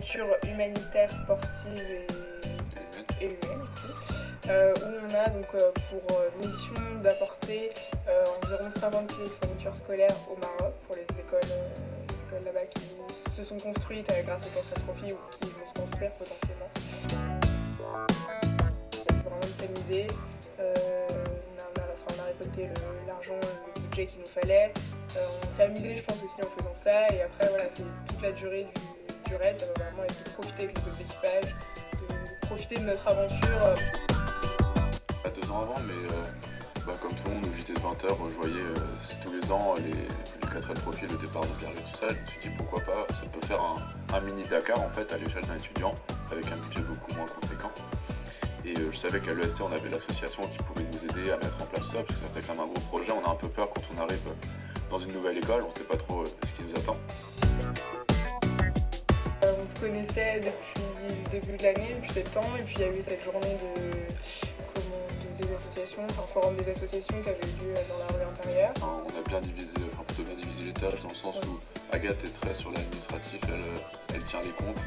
aventure humanitaire, sportive et humaine aussi, où on a donc pour mission d'apporter environ 50 000 fournitures scolaires au Maroc pour les écoles là-bas qui se sont construites grâce au Castral Trophy ou qui vont se construire potentiellement. C'est vraiment de s'amuser. On a récolté l'argent, le budget qu'il nous fallait. On s'est amusé, je pense, aussi en faisant ça. Et après, voilà, c'est toute la durée du raid. Ça va vraiment être de profiter avec les autres équipages, de profiter de notre aventure. Pas 2 ans avant, mais comme tout le monde, au JT de 20h, je voyais tous les ans le 4L Trophy, le départ de Pierre et tout ça. Je me suis dit pourquoi pas, ça peut faire un mini Dakar en fait à l'échelle d'un étudiant avec un budget beaucoup moins conséquent. Et je savais qu'à l'ESC on avait l'association qui pouvait nous aider à mettre en place ça, parce que ça fait quand même un gros projet, on a un peu peur quand on arrive dans une nouvelle école, on ne sait pas trop ce qui nous attend. On se connaissait depuis le début de l'année, depuis septembre, et puis il y a eu cette journée des associations, enfin forum des associations qui avait eu lieu dans la rue intérieure. On a bien divisé, plutôt bien divisé les tâches dans le sens où Agathe est très sur l'administratif, elle tient les comptes.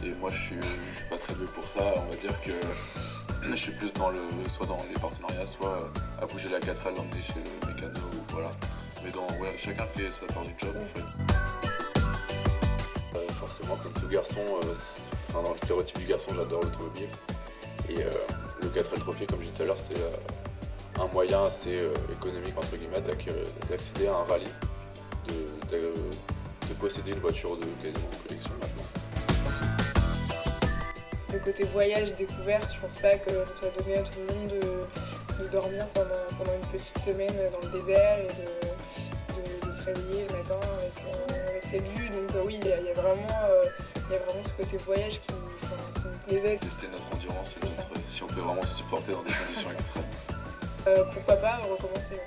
Et moi je suis pas très doué pour ça, on va dire que je suis plus soit dans les partenariats, soit à bouger la 4L, l'emmener chez le mécano, voilà. Mais chacun fait sa part du job en fait. Forcément comme tout garçon, dans le stéréotype du garçon j'adore l'automobile. Et le 4L Trophy comme je disais tout à l'heure c'était un moyen assez économique entre guillemets d'accéder à un rallye, de posséder une voiture de quasiment collection maintenant. Le côté voyage et découverte, je pense pas que ça soit donné à tout le monde de dormir pendant une petite semaine dans le désert et de se réveiller le matin avec cette vue. Donc oui, il y a vraiment ce côté voyage qui me plaisait. Tester notre endurance et si on peut vraiment se supporter dans des conditions extrêmes. Pourquoi pas recommencer.